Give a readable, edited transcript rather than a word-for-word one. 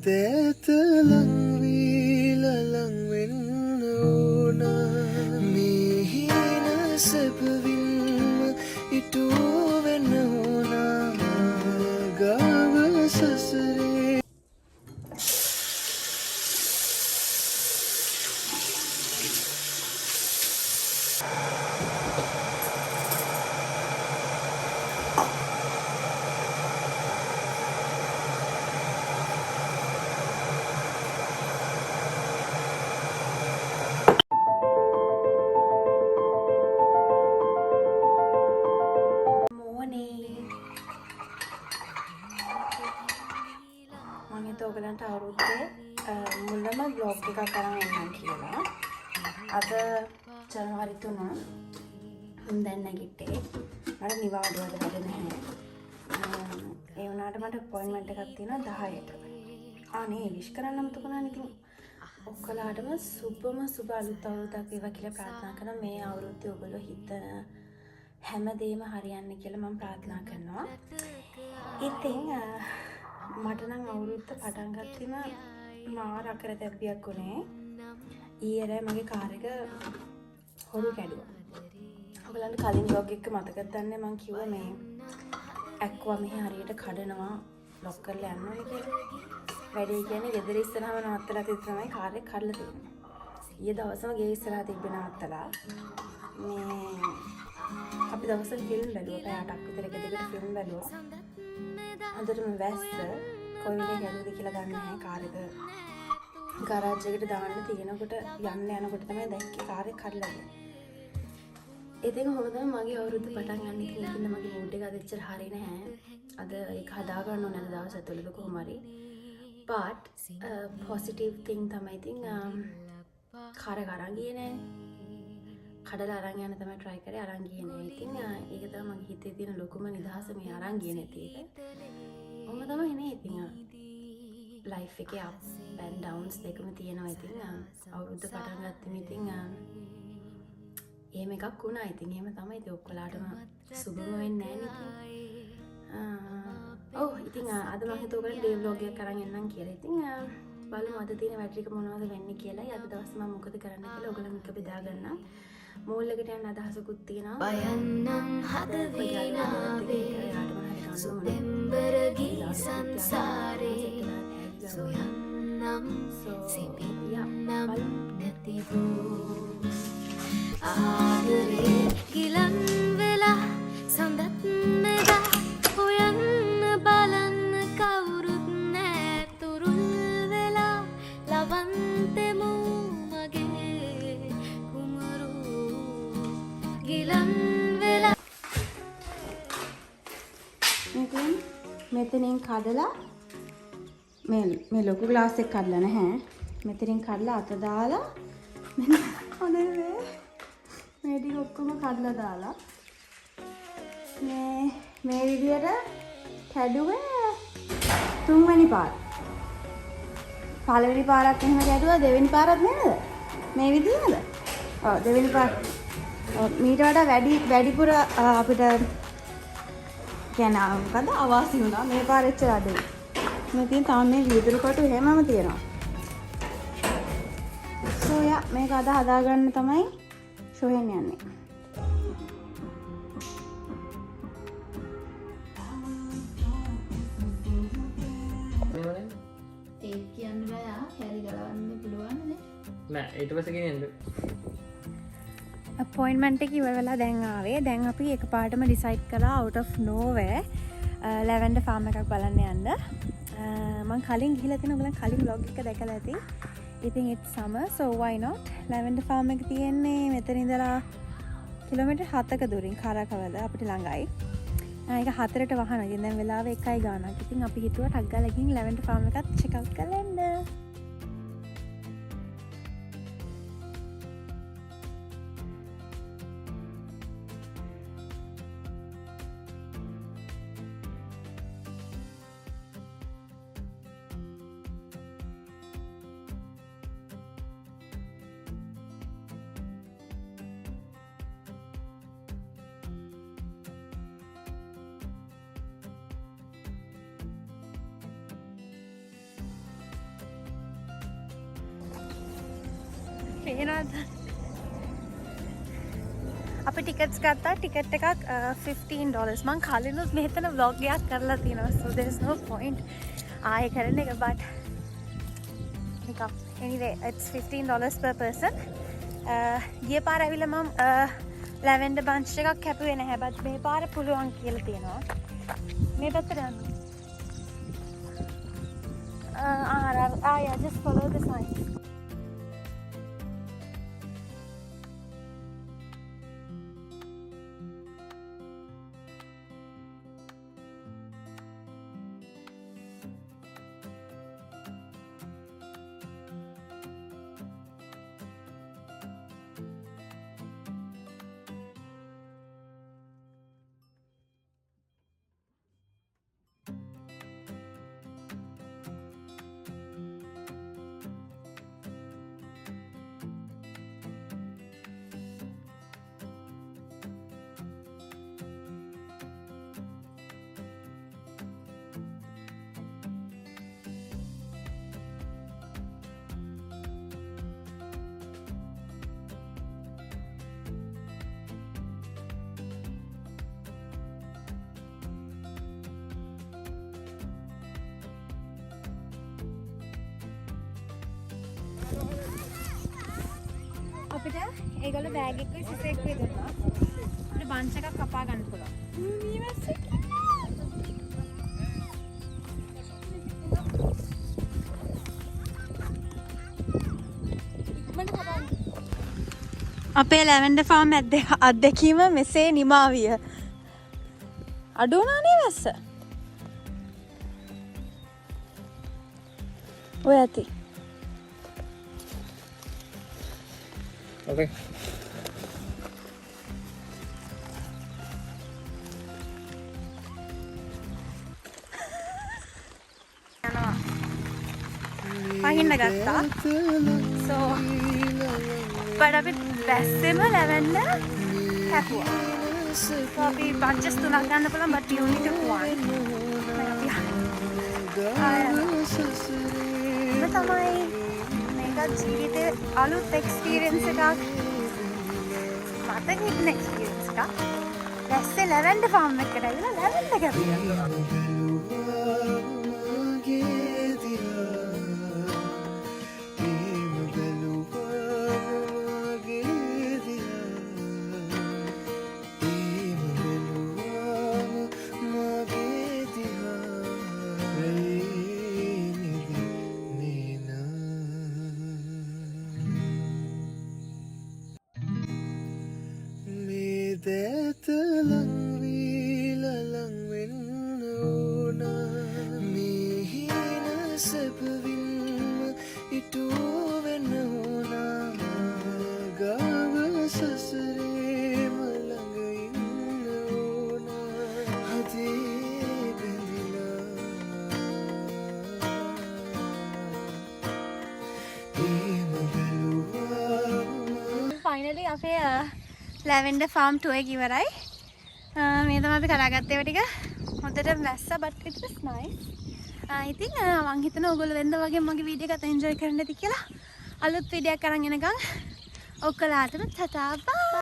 හිතේත ලංවීලලං වෙන්න ඕනා මේ හින සැපවින්ම ඉටුව වෙන්න ඕනා ගාව සසරේ ඔයගලන්ට අවුරුද්දේ මුලම බ්ලොග් එකක් කරන් එන්නම් කියලා. අද ජනවාරි 3 දැන් නැගිට්ටේ. මට නිවාඩුවද වැඩ නැහැ. ඒ වුණාට මට අපොයින්ට්මන්ට් එකක් තියෙනවා 10ට. අනේ විශ් කරන්න අමතකුණානේ. ඉතින් ඔක්කොලාටම සුබ අලුත් අවුරුද්දක් වේවා කියලා ප්‍රාර්ථනා කරන මේ අවුරුද්දේ ඔයගොල්ලෝ හිතන හැමදේම හරියන්න කියලා මම ප්‍රාර්ථනා කරනවා. ඉතින් මට නම් අවුරුද්ද පටන් ගත්තම මාර අකර තැබ්බියක් උනේ. ඊයේ මගේ කාර් එක හොරු කැඩුවා. ඔයගලන්ට කලින් vlog එක මතකද දන්නේ මම කිව්වා මේ ඇක්වා මෙහි හරියට කඩනවා ලොක් කරලා යන්න ඕනේ කියලා. වැඩේ කියන්නේ ගෙදර ඉස්සරහම නවත්තලා තමයි කාර් එක කඩලා තියෙන්නේ. ඊයේ දවසම ගේ ඉස්සරහ තිබ්බේ නවත්තලා. මේ අපි දවසක් ෆිල්ම් බැලුවා. පැය 8ක් විතර එක දිගට ෆිල්ම් බැලුවා. අදටම වැස්ස කොයි විදිහට ගැලුවද කියලා දන්නේ නැහැ. කාර් එක ගරාජ් එකට දාන්න තියෙනකොට යනකොට තමයි දැක්කේ කාර් එක කඩලා ගියා. ඉතින් හොඳම මගේ අවුරුද්ද පටන් ගන්න ඉතින් මගේ මූඩ් එක අද එච්චර හරිය නැහැ. අද ඒක හදා ගන්න ඕනේ අද දවස් ඇතුළත කොහොම හරි. but positive thing තමයි ඉතින් කාර් එක අරන් ගියේ නෑ. කඩලා අරන් යන්න තමයි try කරේ අරන් ගියේ නෑ. ඉතින් ඒක තමයි මගේ හිතේ තියෙන ලොකුම නිදහස මේ අරන් ගියේ නැති එක. ඔන්න තමයි නේ ඉතින් life එකේ ups and downs දෙකම තියෙනවා. ඉතින් අවුරුද්ද පටන් ගත්තම ඉතින් එහෙම එකක් වුණා. ඉතින් එහෙම තමයි. ඉතින් ඔක්කොලාටම සුබම වෙන්නේ නැහැ ඔව් ඉතින් අද මම හිතුවා ඔයගලට ඩේ vlog එකක් අරන් එන්නම් කියලා. ඉතින් බලමු අද තියෙන වැඩ ටික මොනවද වෙන්නේ කියලා. අද දවසේ මම මොකද කරන්න කියලා ඔයගලන් එක බෙදා ගන්නම්. මූල් එකට යන අදහසකුත් තියෙනවා. බයන්නම් හදවිනාවේ සුදෙම්බරගී සංසාරේ සොයන්නම් සිපියන්නම් නැතිවූ ආදරේ ගිලන් වෙලා සඳත් මෙදා හොයන්න බලන්න කවුරුත් නෑ තුරුල් වෙලා ලවන්තෙමු මගේ කුමරු ගිලන් වෙලා මෙතනින් කඩලා මේ ලොකු ග්ලාස් එක කඩලා නැහැ. මෙතනින් කඩලා අත දාලා මෙන්න හොඳනේ මේ ටික ඔක්කොම කඩලා දාලා මේ විදියට කැඩුවේ තුන්වෙනි පාර. පළවෙනි පාරක් එහෙම කැඩුවා. දෙවෙනි පාරත් නේද? මේ විදියද? ඔව් දෙවෙනි පාර. මීට වඩා වැඩිපුර අපිට කියන්නේ මොකද අවාසි වුණා. මේ පාර එච්චර අඩුයි. මේ තියෙන තාම මේ වීදුරු කොටු එහෙමම තියෙනවා. සෝයා මේක අද හදාගන්න තමයි ෂෝහෙන් යන්නේ. ඒක කියන්න බෑ. හැරි ගලවන්න පුළුවන් නේ. නෑ ඊට පස්සේ ගෙනියන්න. අපොයින්ට්මන්ට් එක ඉවර වෙලා දැන් ආවේ. දැන් අපි එකපාරටම ඩිසයිඩ් කළා out of nowhere ලැවෙන්ඩර් ෆාම් එකක් බලන්න යන්න. මම කලින් ගිහිල්ලා තියෙන ඔයගලන් කලින් vlog එක දැකලා ඇති. ඉතින් it's summer so why not? Lavender farm එක තියෙන්නේ මෙතන ඉඳලා කිලෝමීටර් 7ක දුරින් කරකවල අපිට ළඟයි. ඒක 4ට වහනවා. ඉතින් දැන් වෙලාව 1යි ගානක්. ඉතින් අපි හිතුවා ටක් ගාලා ගිහින් ලැවෙන්ඩර් ෆාම් එකත් check out කරලා එන්න. පේනවද? අපි ටිකට්ස් ගත්තා. ටිකට් එකක් $15. මං කලිනුත් මෙතන vlog එකක් කරලා තියෙනවා. So there's no point ආයෙ කරන එක but නිකම් anyway it's $15 per person. ගිය පාර ඇවිල්ලා මම lavender bunch එකක් කැපුවේ නැහැ. but මේ පාර පුළුවන් කියලා තියෙනවා. මේ පැත්තට යන්න. yeah, just follow the sign. අපිට ඒගොල්ලෝ බෑග් එකකුයි සිස එකකුයි දුන්නා. අපිට බන්ච් එකක් කපා ගන්න පුළුවන්. අපේ ලැවෙන්ඩර් ෆාම් අත්දැකීම මෙසේ නිමා විය. අඩු වුණානේ වැස්ස. ඔය ඇති. Okay. පහින්න ගත්තා. So but අපි වැස්සෙම ලැවෙන්ඩර් කැපුවා. So අපි bunches 3ක් ගන්න පුළුවන් but we only took one. තමයි මේකත් ජීවිතේ අලුත් එක්ස්පීරියන්ස් එකක්. මට හිතන එක්ස්පීරියන්ස් එකක්. වැස්සේ ලැවෙන්ඩර් ෆාම් එකකට ඇවිල්ලා ලැවෙන්ඩර් කැපුවා. Finally අපේ ලැවෙන්ඩර් ෆාම් ටුවර් එක ඉවරයි. මේ තමයි අපි කරාගත්තේ ටික. හොඳට වැස්සා but it was nice. ඉතින් මං හිතනවා ඔයගොල්ලෝ වෙනද වගේ මගේ වීඩියෝ එක enjoy කරන්න ඇති කියලා. අලුත් වීඩියෝ එකක් අරන් එනකම් ඔක්කොලාටම ටටා බයි.